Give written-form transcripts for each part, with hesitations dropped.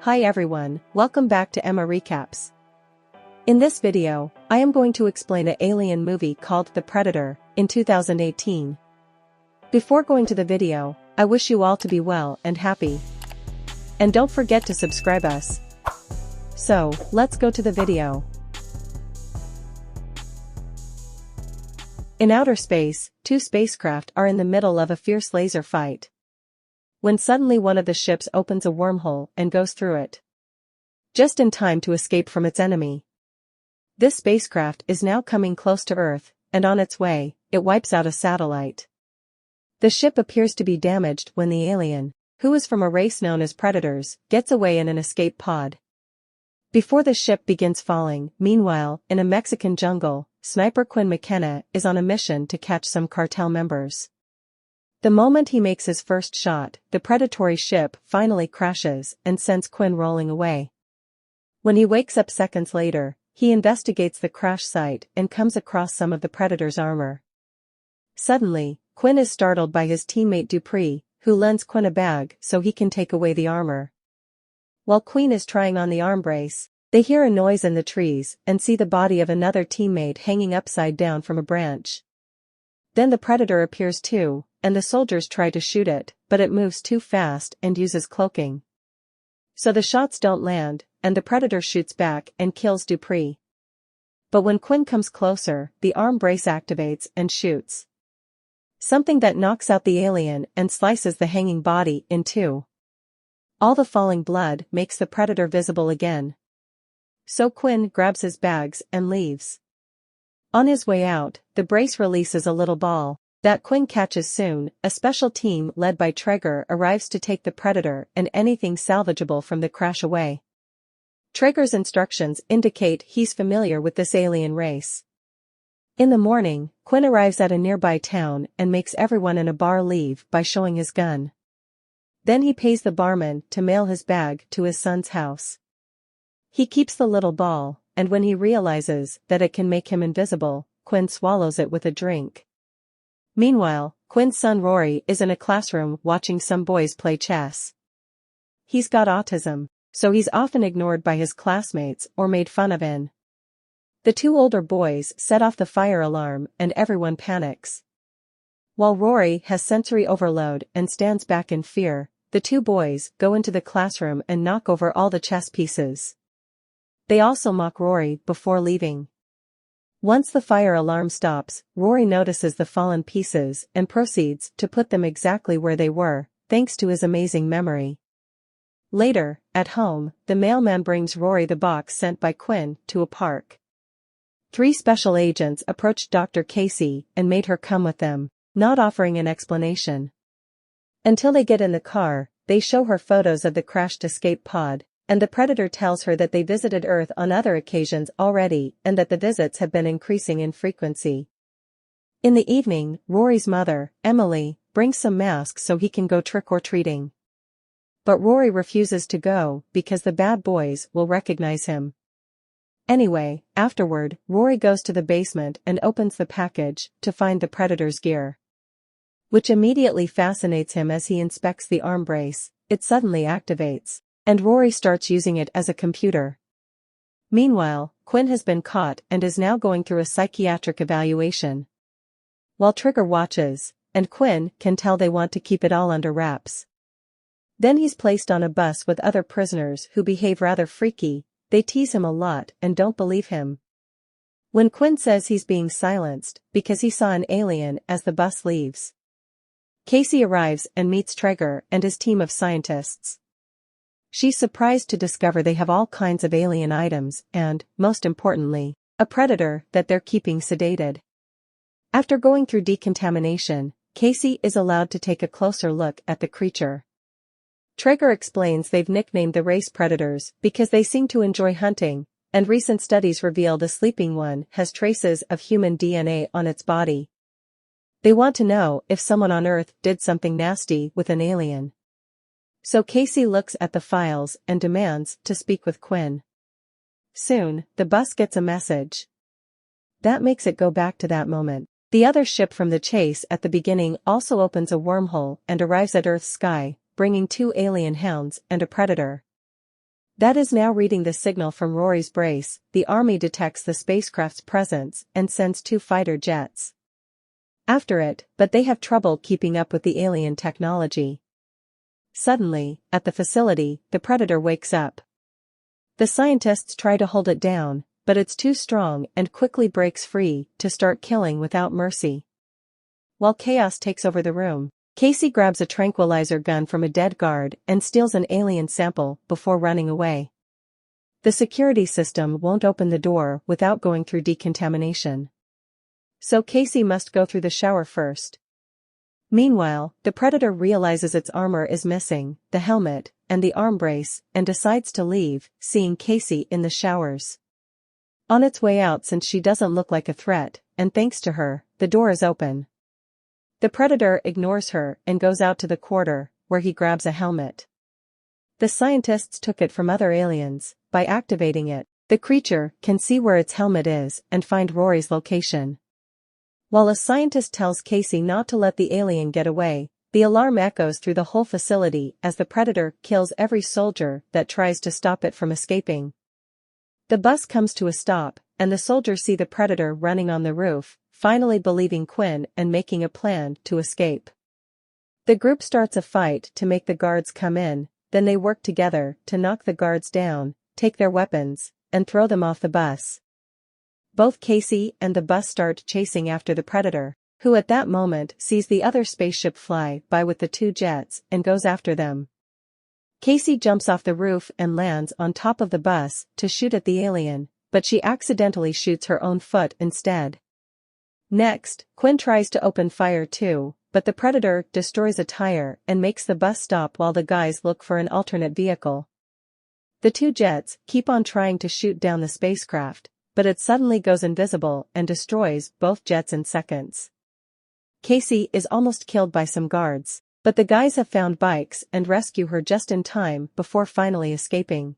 Hi everyone, welcome back to Emma Recaps. In this video, I am going to explain an alien movie called The Predator, in 2018. Before going to the video, I wish you all to be well and happy. And don't forget to subscribe us. So, let's go to the video. In outer space, two spacecraft are in the middle of a fierce laser fight, when suddenly one of the ships opens a wormhole and goes through it, just in time to escape from its enemy. This spacecraft is now coming close to Earth, and on its way, it wipes out a satellite. The ship appears to be damaged when the alien, who is from a race known as Predators, gets away in an escape pod. Before the ship begins falling, meanwhile, in a Mexican jungle, sniper Quinn McKenna is on a mission to catch some cartel members. The moment he makes his first shot, the predatory ship finally crashes and sends Quinn rolling away. When he wakes up seconds later, he investigates the crash site and comes across some of the Predator's armor. Suddenly, Quinn is startled by his teammate Dupree, who lends Quinn a bag so he can take away the armor. While Quinn is trying on the arm brace, they hear a noise in the trees and see the body of another teammate hanging upside down from a branch. Then the Predator appears too, and the soldiers try to shoot it, but it moves too fast and uses cloaking. So the shots don't land, and the Predator shoots back and kills Dupree. But when Quinn comes closer, the arm brace activates and shoots something that knocks out the alien and slices the hanging body in two. All the falling blood makes the Predator visible again. So Quinn grabs his bags and leaves. On his way out, the brace releases a little ball that Quinn catches soon. A special team led by Traeger arrives to take the Predator and anything salvageable from the crash away. Traeger's instructions indicate he's familiar with this alien race. In the morning, Quinn arrives at a nearby town and makes everyone in a bar leave by showing his gun. Then he pays the barman to mail his bag to his son's house. He keeps the little ball, and when he realizes that it can make him invisible, Quinn swallows it with a drink. Meanwhile, Quinn's son Rory is in a classroom watching some boys play chess. He's got autism, so he's often ignored by his classmates or made fun of in. The two older boys set off the fire alarm and everyone panics. While Rory has sensory overload and stands back in fear, the two boys go into the classroom and knock over all the chess pieces. They also mock Rory before leaving. Once the fire alarm stops, Rory notices the fallen pieces and proceeds to put them exactly where they were, thanks to his amazing memory. Later, at home, the mailman brings Rory the box sent by Quinn to a park. 3 special agents approached Dr. Casey and made her come with them, not offering an explanation. Until they get in the car, they show her photos of the crashed escape pod, and the Predator tells her that they visited Earth on other occasions already and that the visits have been increasing in frequency. In the evening, Rory's mother, Emily, brings some masks so he can go trick-or-treating. But Rory refuses to go because the bad boys will recognize him. Anyway, afterward, Rory goes to the basement and opens the package to find the Predator's gear, which immediately fascinates him. As he inspects the arm brace, it suddenly activates, and Rory starts using it as a computer. Meanwhile, Quinn has been caught and is now going through a psychiatric evaluation, while Trigger watches, and Quinn can tell they want to keep it all under wraps. Then he's placed on a bus with other prisoners who behave rather freaky. They tease him a lot and don't believe him. When Quinn says he's being silenced because he saw an alien as the bus leaves, Casey arrives and meets Traeger and his team of scientists. She's surprised to discover they have all kinds of alien items and, most importantly, a predator that they're keeping sedated. After going through decontamination, Casey is allowed to take a closer look at the creature. Traeger explains they've nicknamed the race Predators because they seem to enjoy hunting, and recent studies revealed a sleeping one has traces of human DNA on its body. They want to know if someone on Earth did something nasty with an alien. So Casey looks at the files and demands to speak with Quinn. Soon, the bus gets a message that makes it go back to that moment. The other ship from the chase at the beginning also opens a wormhole and arrives at Earth's sky, bringing 2 alien hounds and a predator. That is now reading the signal from Rory's brace. The army detects the spacecraft's presence and sends 2 fighter jets after it, but they have trouble keeping up with the alien technology. Suddenly, at the facility, the predator wakes up. The scientists try to hold it down, but it's too strong and quickly breaks free to start killing without mercy. While chaos takes over the room, Casey grabs a tranquilizer gun from a dead guard and steals an alien sample before running away. The security system won't open the door without going through decontamination, so Casey must go through the shower first. Meanwhile, the predator realizes its armor is missing, the helmet, and the arm brace, and decides to leave, seeing Casey in the showers. On its way out, since she doesn't look like a threat, and thanks to her, the door is open. The predator ignores her and goes out to the quarter, where he grabs a helmet. The scientists took it from other aliens. By activating it, the creature can see where its helmet is and find Rory's location. While a scientist tells Casey not to let the alien get away, the alarm echoes through the whole facility as the predator kills every soldier that tries to stop it from escaping. The bus comes to a stop, and the soldiers see the predator running on the roof, finally believing Quinn and making a plan to escape. The group starts a fight to make the guards come in, then they work together to knock the guards down, take their weapons, and throw them off the bus. Both Casey and the bus start chasing after the predator, who at that moment sees the other spaceship fly by with the 2 jets and goes after them. Casey jumps off the roof and lands on top of the bus to shoot at the alien, but she accidentally shoots her own foot instead. Next, Quinn tries to open fire too, but the predator destroys a tire and makes the bus stop while the guys look for an alternate vehicle. The 2 jets keep on trying to shoot down the spacecraft, but it suddenly goes invisible and destroys both jets in seconds. Casey is almost killed by some guards, but the guys have found bikes and rescue her just in time before finally escaping.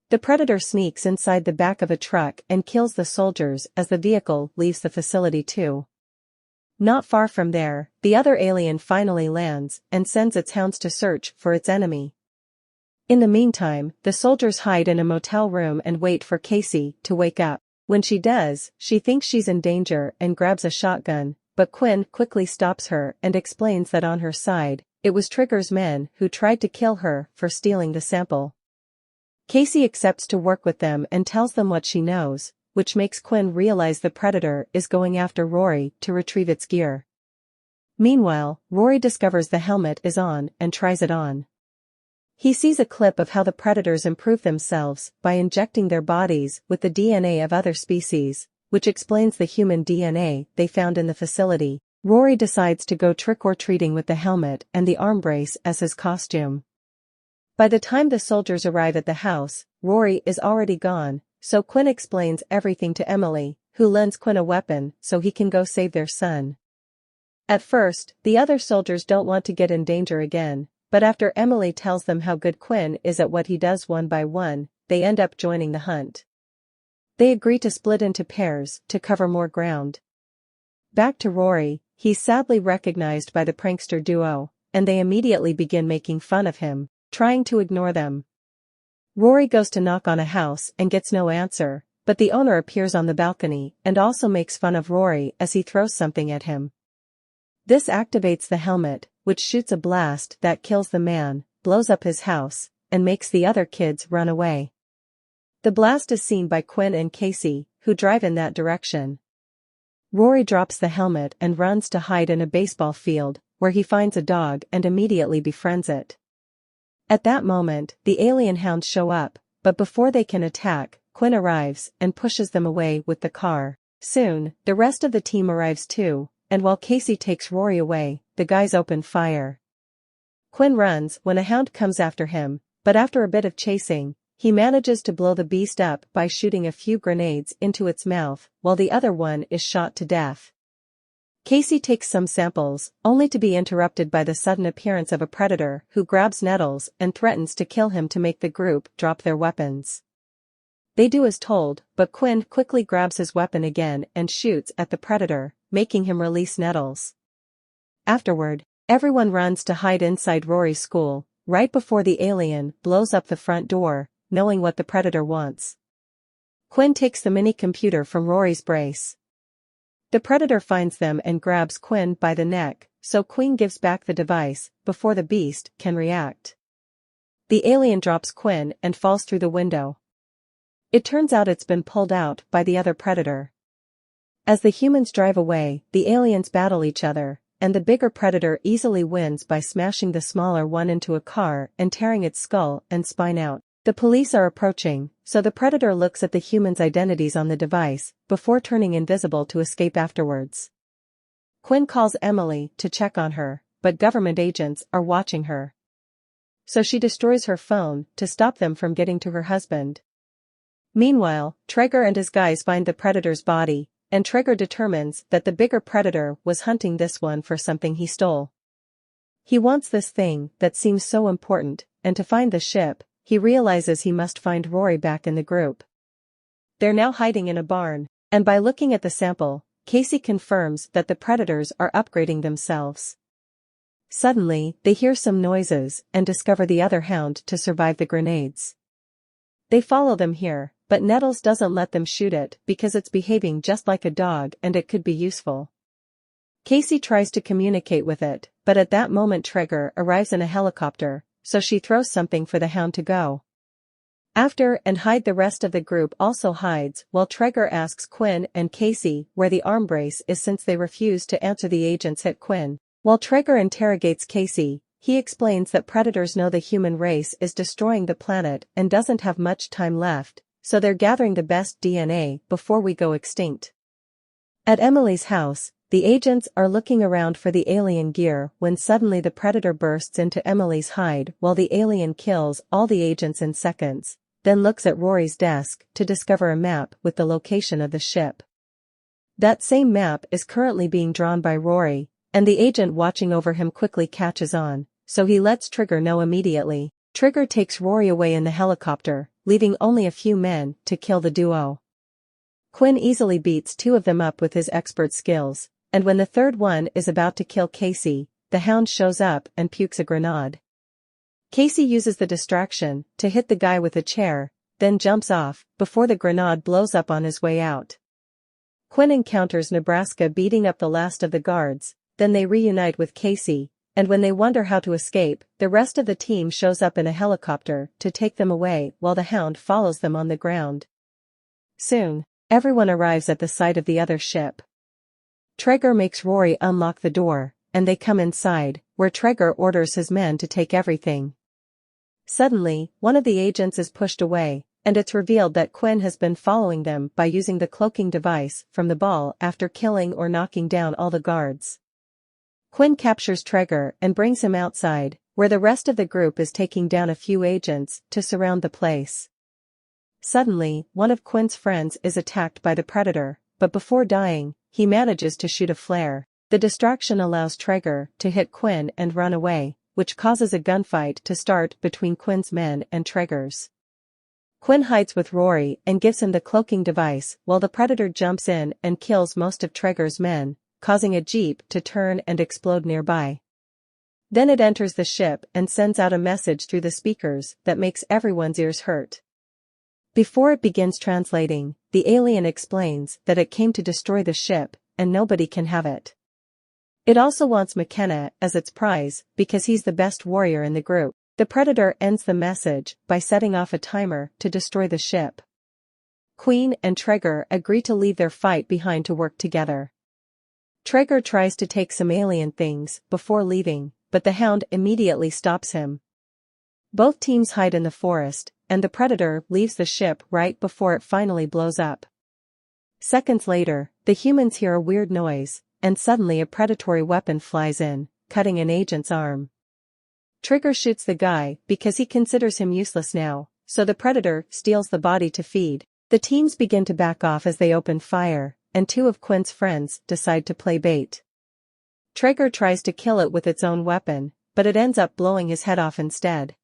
The predator sneaks inside the back of a truck and kills the soldiers as the vehicle leaves the facility too. Not far from there, the other alien finally lands and sends its hounds to search for its enemy. In the meantime, the soldiers hide in a motel room and wait for Casey to wake up. When she does, she thinks she's in danger and grabs a shotgun, but Quinn quickly stops her and explains that on her side, it was Trigger's men who tried to kill her for stealing the sample. Casey accepts to work with them and tells them what she knows, which makes Quinn realize the predator is going after Rory to retrieve its gear. Meanwhile, Rory discovers the helmet is on and tries it on. He sees a clip of how the predators improve themselves by injecting their bodies with the DNA of other species, which explains the human DNA they found in the facility. Rory decides to go trick-or-treating with the helmet and the arm brace as his costume. By the time the soldiers arrive at the house, Rory is already gone, so Quinn explains everything to Emily, who lends Quinn a weapon so he can go save their son. At first, the other soldiers don't want to get in danger again, but after Emily tells them how good Quinn is at what he does one by one, they end up joining the hunt. They agree to split into pairs to cover more ground. Back to Rory, he's sadly recognized by the prankster duo, and they immediately begin making fun of him, trying to ignore them. Rory goes to knock on a house and gets no answer, but the owner appears on the balcony and also makes fun of Rory as he throws something at him. This activates the helmet, which shoots a blast that kills the man, blows up his house, and makes the other kids run away. The blast is seen by Quinn and Casey, who drive in that direction. Rory drops the helmet and runs to hide in a baseball field, where he finds a dog and immediately befriends it. At that moment, the alien hounds show up, but before they can attack, Quinn arrives and pushes them away with the car. Soon, the rest of the team arrives too, and while Casey takes Rory away, the guys open fire. Quinn runs when a hound comes after him, but after a bit of chasing, he manages to blow the beast up by shooting a few grenades into its mouth, while the other one is shot to death. Casey takes some samples, only to be interrupted by the sudden appearance of a predator who grabs Nettles and threatens to kill him to make the group drop their weapons. They do as told, but Quinn quickly grabs his weapon again and shoots at the predator, making him release Nettles. Afterward, everyone runs to hide inside Rory's school, right before the alien blows up the front door, knowing what the predator wants. Quinn takes the mini computer from Rory's brace. The predator finds them and grabs Quinn by the neck, so Quinn gives back the device before the beast can react. The alien drops Quinn and falls through the window. It turns out it's been pulled out by the other predator. As the humans drive away, the aliens battle each other, and the bigger predator easily wins by smashing the smaller one into a car and tearing its skull and spine out. The police are approaching, so the predator looks at the humans' identities on the device before turning invisible to escape afterwards. Quinn calls Emily to check on her, but government agents are watching her. So she destroys her phone to stop them from getting to her husband. Meanwhile, Traeger and his guys find the predator's body, and Traeger determines that the bigger predator was hunting this one for something he stole. He wants this thing that seems so important, and to find the ship, he realizes he must find Rory back in the group. They're now hiding in a barn, and by looking at the sample, Casey confirms that the predators are upgrading themselves. Suddenly, they hear some noises and discover the other hound to survive the grenades. They follow them here, but Nettles doesn't let them shoot it because it's behaving just like a dog and it could be useful. Casey tries to communicate with it, but at that moment Traeger arrives in a helicopter, so she throws something for the hound to go after and hide. The rest of the group also hides while Traeger asks Quinn and Casey where the arm brace is since they refuse to answer. The agents hit Quinn. While Traeger interrogates Casey, he explains that predators know the human race is destroying the planet and doesn't have much time left, so they're gathering the best DNA before we go extinct. At Emily's house, the agents are looking around for the alien gear when suddenly the predator bursts into Emily's hide while the alien kills all the agents in seconds, then looks at Rory's desk to discover a map with the location of the ship. That same map is currently being drawn by Rory, and the agent watching over him quickly catches on, so he lets Trigger know immediately. Trigger takes Rory away in the helicopter, leaving only a few men to kill the duo. Quinn easily beats two of them up with his expert skills, and when the third one is about to kill Casey, the hound shows up and pukes a grenade. Casey uses the distraction to hit the guy with a chair, then jumps off before the grenade blows up on his way out. Quinn encounters Nebraska beating up the last of the guards, then they reunite with Casey, and when they wonder how to escape, the rest of the team shows up in a helicopter to take them away while the hound follows them on the ground. Soon, everyone arrives at the site of the other ship. Traeger makes Rory unlock the door, and they come inside, where Traeger orders his men to take everything. Suddenly, one of the agents is pushed away, and it's revealed that Quinn has been following them by using the cloaking device from the ball after killing or knocking down all the guards. Quinn captures Traeger and brings him outside, where the rest of the group is taking down a few agents to surround the place. Suddenly, one of Quinn's friends is attacked by the predator, but before dying, he manages to shoot a flare. The distraction allows Traeger to hit Quinn and run away, which causes a gunfight to start between Quinn's men and Traeger's. Quinn hides with Rory and gives him the cloaking device while the predator jumps in and kills most of Traeger's men, causing a jeep to turn and explode nearby. Then it enters the ship and sends out a message through the speakers that makes everyone's ears hurt. Before it begins translating, the alien explains that it came to destroy the ship, and nobody can have it. It also wants McKenna as its prize because he's the best warrior in the group. The predator ends the message by setting off a timer to destroy the ship. Queen and Traeger agree to leave their fight behind to work together. Traeger tries to take some alien things before leaving, but the hound immediately stops him. Both teams hide in the forest, and the predator leaves the ship right before it finally blows up. Seconds later, the humans hear a weird noise, and suddenly a predatory weapon flies in, cutting an agent's arm. Trigger shoots the guy because he considers him useless now, so the predator steals the body to feed. The teams begin to back off as they open fire, and two of Quinn's friends decide to play bait. Traeger tries to kill it with its own weapon, but it ends up blowing his head off instead.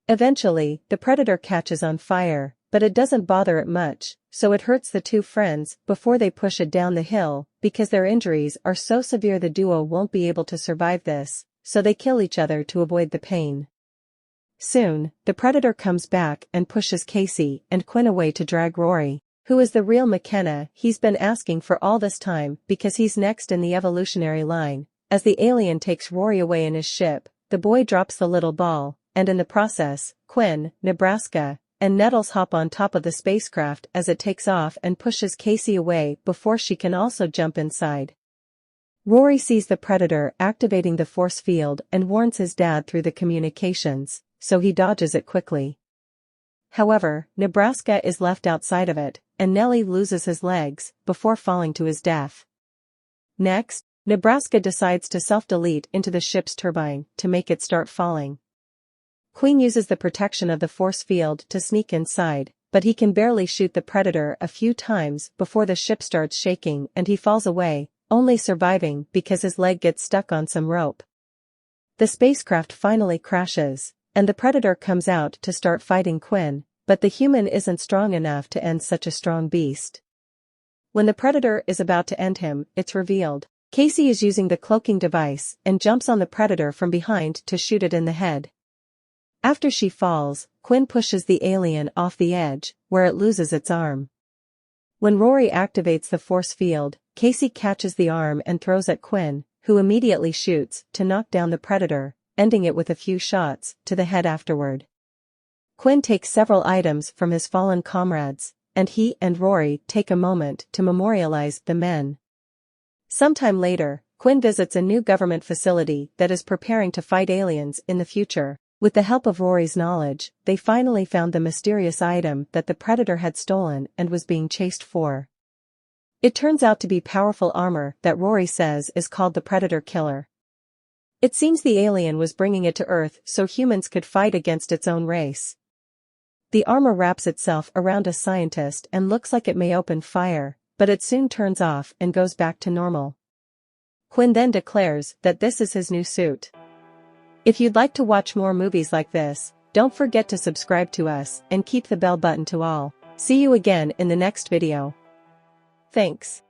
Eventually, the predator catches on fire, but it doesn't bother it much, so it hurts the two friends before they push it down the hill, because their injuries are so severe the duo won't be able to survive this, so they kill each other to avoid the pain. Soon, the predator comes back and pushes Casey and Quinn away to drag Rory, who is the real McKenna he's been asking for all this time because he's next in the evolutionary line. As the alien takes Rory away in his ship, the boy drops the little ball, and in the process, Quinn, Nebraska, and Nettles hop on top of the spacecraft as it takes off and pushes Casey away before she can also jump inside. Rory sees the predator activating the force field and warns his dad through the communications, so he dodges it quickly. However, Nebraska is left outside of it, and Nellie loses his legs before falling to his death. Next, Nebraska decides to self-delete into the ship's turbine to make it start falling. Quinn uses the protection of the force field to sneak inside, but he can barely shoot the predator a few times before the ship starts shaking and he falls away, only surviving because his leg gets stuck on some rope. The spacecraft finally crashes, and the predator comes out to start fighting Quinn, but the human isn't strong enough to end such a strong beast. When the predator is about to end him, it's revealed Casey is using the cloaking device and jumps on the predator from behind to shoot it in the head. After she falls, Quinn pushes the alien off the edge, where it loses its arm. When Rory activates the force field, Casey catches the arm and throws at Quinn, who immediately shoots to knock down the predator, ending it with a few shots to the head afterward. Quinn takes several items from his fallen comrades, and he and Rory take a moment to memorialize the men. Sometime later, Quinn visits a new government facility that is preparing to fight aliens in the future. With the help of Rory's knowledge, they finally found the mysterious item that the predator had stolen and was being chased for. It turns out to be powerful armor that Rory says is called the Predator Killer. It seems the alien was bringing it to Earth so humans could fight against its own race. The armor wraps itself around a scientist and looks like it may open fire, but it soon turns off and goes back to normal. Quinn then declares that this is his new suit. If you'd like to watch more movies like this, don't forget to subscribe to us and keep the bell button to all. See you again in the next video. Thanks.